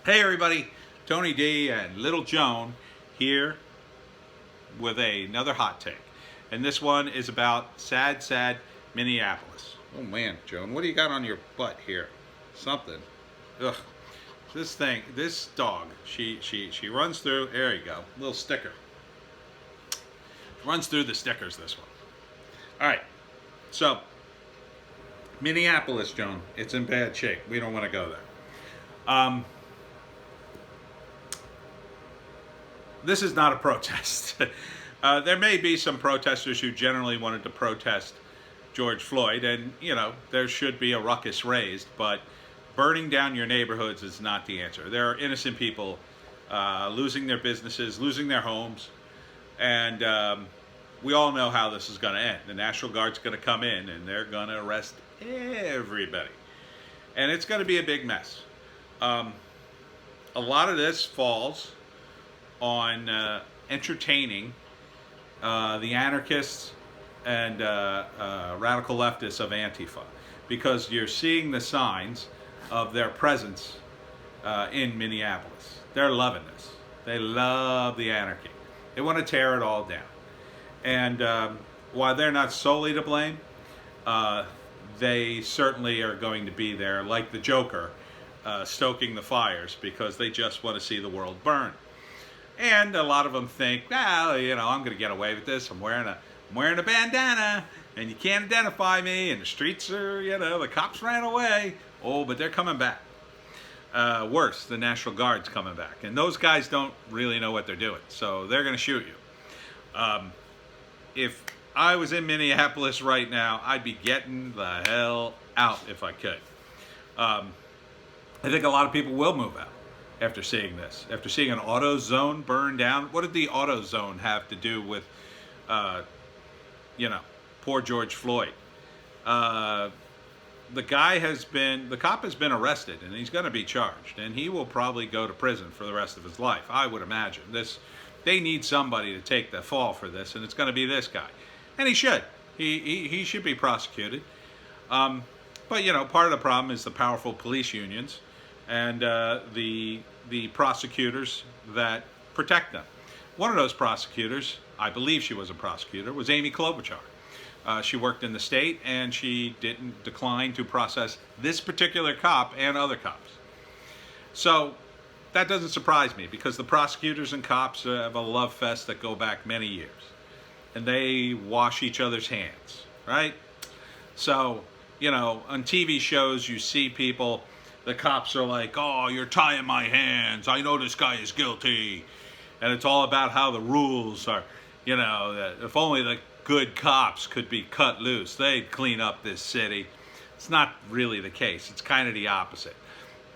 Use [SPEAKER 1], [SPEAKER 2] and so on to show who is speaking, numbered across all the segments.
[SPEAKER 1] Hey everybody, Tony D and Little Joan here with another hot take. And this one is about sad Minneapolis. Oh man, Joan, what do you got on your butt here? Something. Ugh. This dog, she runs through, there you go, little sticker. Runs through the stickers, this one. Alright, so, Minneapolis, Joan, it's in bad shape. We don't want to go there. This is not a protest. There may be some protesters who generally wanted to protest George Floyd, and there should be a ruckus raised, but burning down your neighborhoods is not the answer. There are innocent people losing their businesses, losing their homes, and we all know how this is going to end. The National Guard's going to come in and they're going to arrest everybody, and it's going to be a big mess. A lot of this falls on entertaining the anarchists and radical leftists of Antifa, because you're seeing the signs of their presence in Minneapolis. They're loving this. They love the anarchy. They want to tear it all down. And while they're not solely to blame, they certainly are going to be there like the Joker, stoking the fires, because they just want to see the world burn. And a lot of them think, well, I'm going to get away with this. I'm wearing a bandana, and you can't identify me. And the streets are, the cops ran away. Oh, but they're coming back. Worse, the National Guard's coming back, and those guys don't really know what they're doing, so they're going to shoot you. If I was in Minneapolis right now, I'd be getting the hell out if I could. I think a lot of people will move out after seeing this, after seeing an auto zone burn down. What did the auto zone have to do with, poor George Floyd? The cop has been arrested, and he's going to be charged, and he will probably go to prison for the rest of his life, I would imagine. They need somebody to take the fall for this, and it's going to be this guy, and he should. He should be prosecuted. But part of the problem is the powerful police unions and the prosecutors that protect them. One of those prosecutors, I believe she was a prosecutor, was Amy Klobuchar. She worked in the state, and she didn't decline to process this particular cop and other cops. So that doesn't surprise me, because the prosecutors and cops have a love fest that go back many years, and they wash each other's hands, right? So, on TV shows you see people, the cops are like, oh, you're tying my hands, I know this guy is guilty. And it's all about how the rules are, that if only the good cops could be cut loose, they'd clean up this city. It's not really the case. It's kind of the opposite.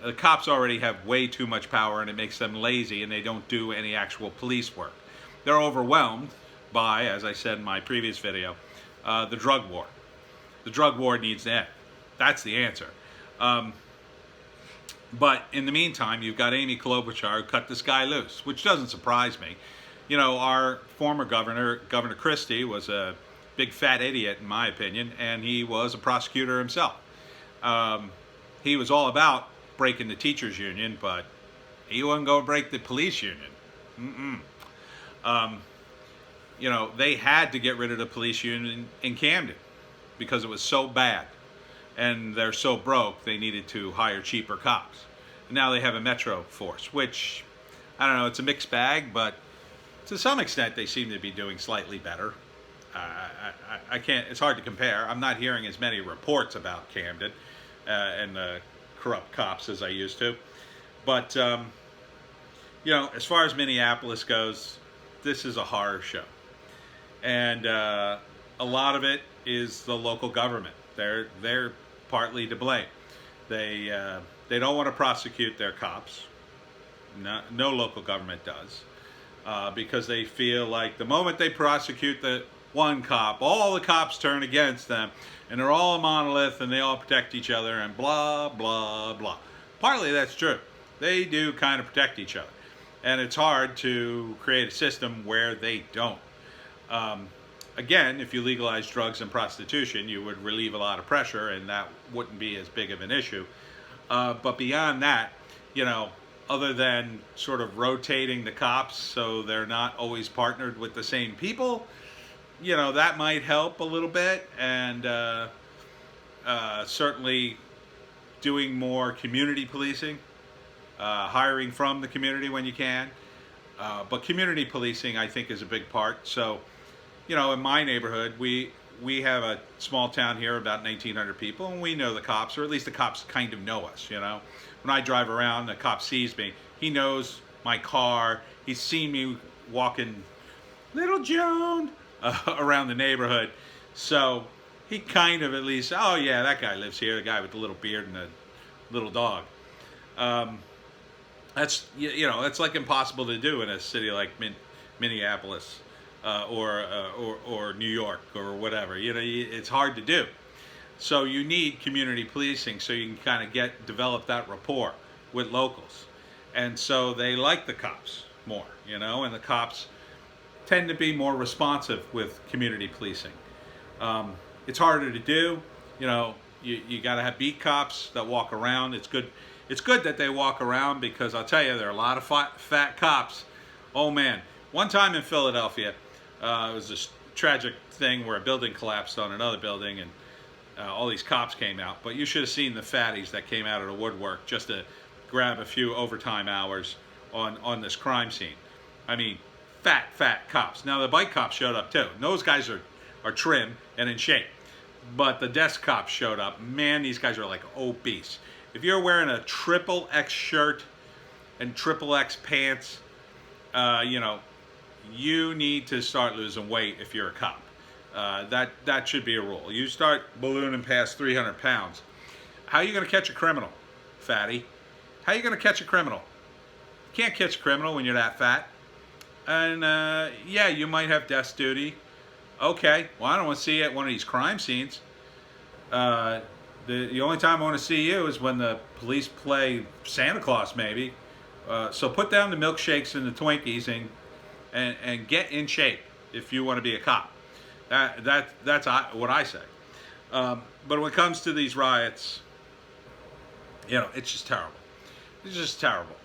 [SPEAKER 1] The cops already have way too much power, and it makes them lazy, and they don't do any actual police work. They're overwhelmed by, as I said in my previous video, the drug war. The drug war needs to end. That's the answer. But in the meantime, you've got Amy Klobuchar, who cut this guy loose, which doesn't surprise me. Our former governor, Governor Christie, was a big fat idiot, in my opinion, and he was a prosecutor himself. He was all about breaking the teachers union, but he wasn't going to break the police union. They had to get rid of the police union in Camden because it was so bad, and they're so broke they needed to hire cheaper cops. And now they have a metro force, which, I don't know, it's a mixed bag, but to some extent they seem to be doing slightly better. I can't, it's hard to compare. I'm not hearing as many reports about Camden and the corrupt cops as I used to. But, as far as Minneapolis goes, this is a horror show. And a lot of it is the local government. They're partly to blame. They don't want to prosecute their cops. No local government does. Because they feel like the moment they prosecute the one cop, all the cops turn against them, and they're all a monolith, and they all protect each other, and blah, blah, blah. Partly that's true. They do kind of protect each other. And it's hard to create a system where they don't. Again, if you legalize drugs and prostitution, you would relieve a lot of pressure, and that wouldn't be as big of an issue. But beyond that, other than sort of rotating the cops so they're not always partnered with the same people. That might help a little bit, and certainly doing more community policing, hiring from the community when you can. But community policing, I think, is a big part. So, in my neighborhood, we have a small town here, about 1,900 people, and we know the cops, or at least the cops kind of know us. When I drive around, the cop sees me. He knows my car. He's seen me walking Little Joan around the neighborhood. So he kind of at least, oh yeah, that guy lives here, the guy with the little beard and the little dog. That's that's like impossible to do in a city like Minneapolis or New York or whatever. It's hard to do. So you need community policing so you can kind of develop that rapport with locals, and so they like the cops more, and the cops tend to be more responsive with community policing. It's harder to do. You got to have beat cops that walk around. It's good that they walk around, because I'll tell you, there are a lot of fat cops. Oh man, one time in Philadelphia, it was this tragic thing where a building collapsed on another building, and all these cops came out. But you should have seen the fatties that came out of the woodwork just to grab a few overtime hours on this crime scene. I mean, fat cops. Now the bike cops showed up too. And those guys are trim and in shape. But the desk cops showed up. Man, these guys are like obese. If you're wearing a XXX shirt and XXX pants, you need to start losing weight if you're a cop. That should be a rule. You start ballooning past 300 pounds. How are you going to catch a criminal, fatty? How are you going to catch a criminal? You can't catch a criminal when you're that fat. And yeah, you might have desk duty. Okay, well, I don't want to see you at one of these crime scenes. The only time I want to see you is when the police play Santa Claus, maybe. So put down the milkshakes and the Twinkies and get in shape if you want to be a cop. That's what I say. But when it comes to these riots, it's just terrible. It's just terrible.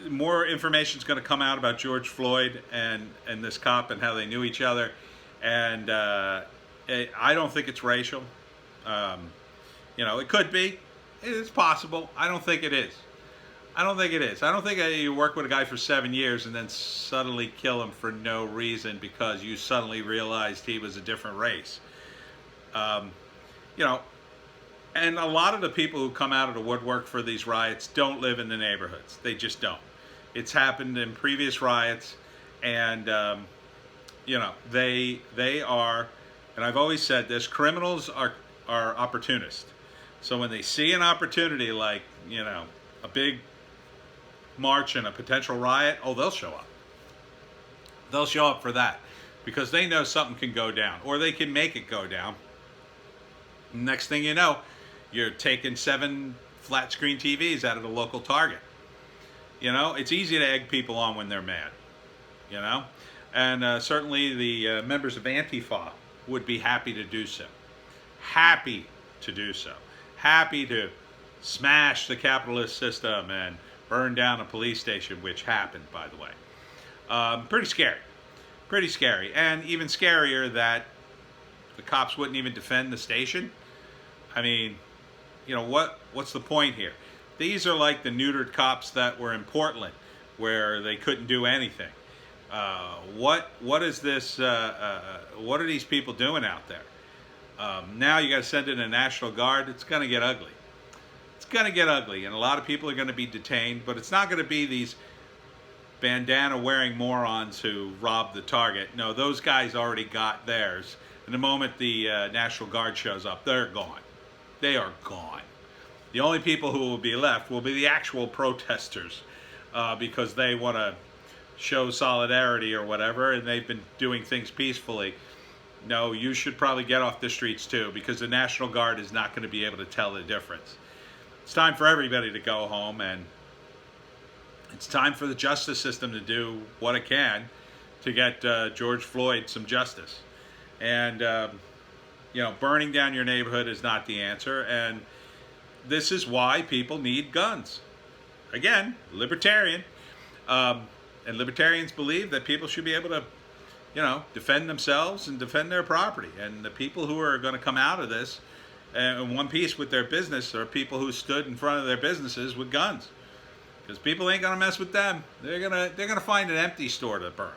[SPEAKER 1] More information is going to come out about George Floyd and this cop and how they knew each other, and I don't think it's racial. It could be. It's possible. I don't think it is. I don't think you work with a guy for 7 years and then suddenly kill him for no reason because you suddenly realized he was a different race. And a lot of the people who come out of the woodwork for these riots don't live in the neighborhoods. They just don't. It's happened in previous riots, and they are, and I've always said this, criminals are opportunists. So when they see an opportunity like, a big march and a potential riot, they'll show up. They'll show up for that because they know something can go down, or they can make it go down. Next thing you know, you're taking 7 flat screen TVs out of the local Target. It's easy to egg people on when they're mad, and certainly the members of Antifa would be happy to do so. Happy to do so. Happy to smash the capitalist system and burn down a police station, which happened, by the way. Pretty scary. And even scarier that the cops wouldn't even defend the station. I mean, what's the point here? These are like the neutered cops that were in Portland, where they couldn't do anything. What is this? What are these people doing out there? Now you got to send in a National Guard. It's going to get ugly. It's going to get ugly, and a lot of people are going to be detained. But it's not going to be these bandana-wearing morons who robbed the Target. No, those guys already got theirs. And the moment the National Guard shows up, they're gone. They are gone. The only people who will be left will be the actual protesters, because they want to show solidarity or whatever, and they've been doing things peacefully. No, you should probably get off the streets too, because the National Guard is not going to be able to tell the difference. It's time for everybody to go home, and it's time for the justice system to do what it can to get George Floyd some justice. And burning down your neighborhood is not the answer. And this is why people need guns. Again, libertarian. And libertarians believe that people should be able to, defend themselves and defend their property. And the people who are going to come out of this in one piece with their business are people who stood in front of their businesses with guns. Because people ain't going to mess with them. They're gonna find an empty store to burn.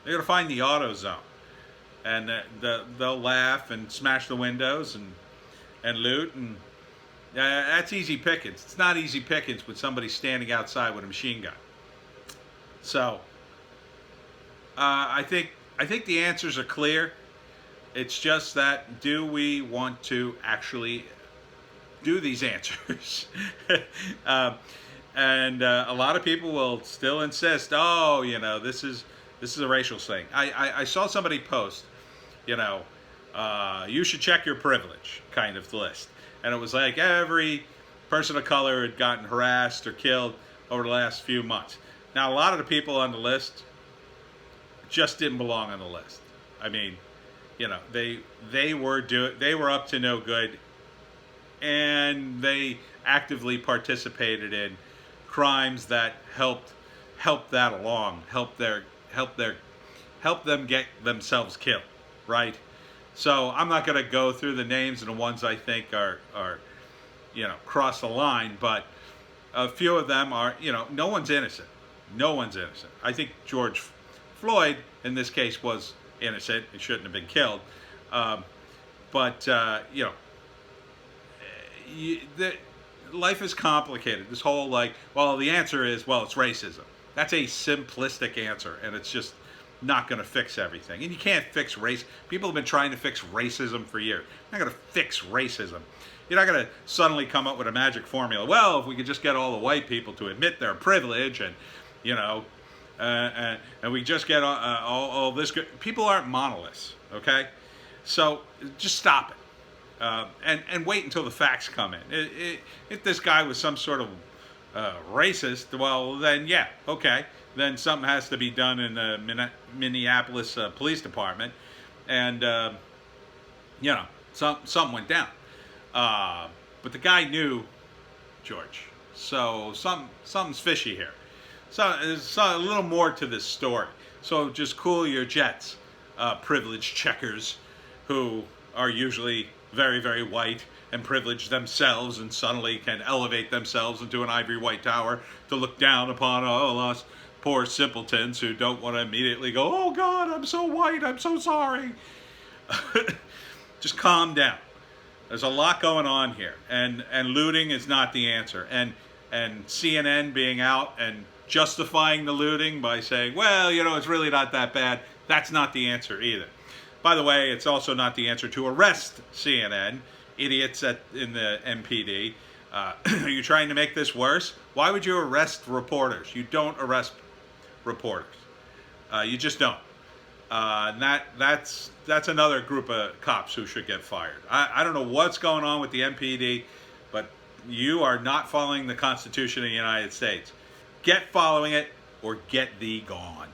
[SPEAKER 1] They're going to find the AutoZone. And they'll laugh and smash the windows and loot. And that's easy pickings. It's not easy pickings with somebody standing outside with a machine gun. So, I think the answers are clear. It's just that, do we want to actually do these answers? And a lot of people will still insist, this is a racial thing. I saw somebody post, you should check your privilege kind of list. And it was like every person of color had gotten harassed or killed over the last few months. Now, a lot of the people on the list just didn't belong on the list. I mean, they were up to no good, and they actively participated in crimes that helped that along, help them get themselves killed, right? So I'm not going to go through the names and the ones I think are cross the line, but a few of them are, no one's innocent. No one's innocent. I think George Floyd, in this case, was innocent. He shouldn't have been killed. Life is complicated. This whole the answer is, it's racism. That's a simplistic answer, and it's just not going to fix everything. And you can't fix race. People have been trying to fix racism for years. You're not going to fix racism. You're not going to suddenly come up with a magic formula. Well, if we could just get all the white people to admit their privilege and and we just get all this good. People aren't monoliths, okay? So just stop it, and wait until the facts come in. If this guy was some sort of racist, well, then yeah, okay. Then something has to be done in the Minneapolis police department, and something went down. But the guy knew George, so something's fishy here. So there's a little more to this story. So just cool your jets, privileged checkers, who are usually very, very white and privileged themselves, and suddenly can elevate themselves into an ivory white tower to look down upon us poor simpletons who don't want to immediately go, oh God, I'm so white, I'm so sorry. Just calm down. There's a lot going on here, and looting is not the answer. And CNN being out and justifying the looting by saying, well, it's really not that bad. That's not the answer either. By the way, it's also not the answer to arrest CNN, idiots in the MPD. Are you trying to make this worse? Why would you arrest reporters? You don't arrest reporters. You just don't. And that's another group of cops who should get fired. I don't know what's going on with the MPD, but you are not following the Constitution of the United States. Get following it, or get thee gone.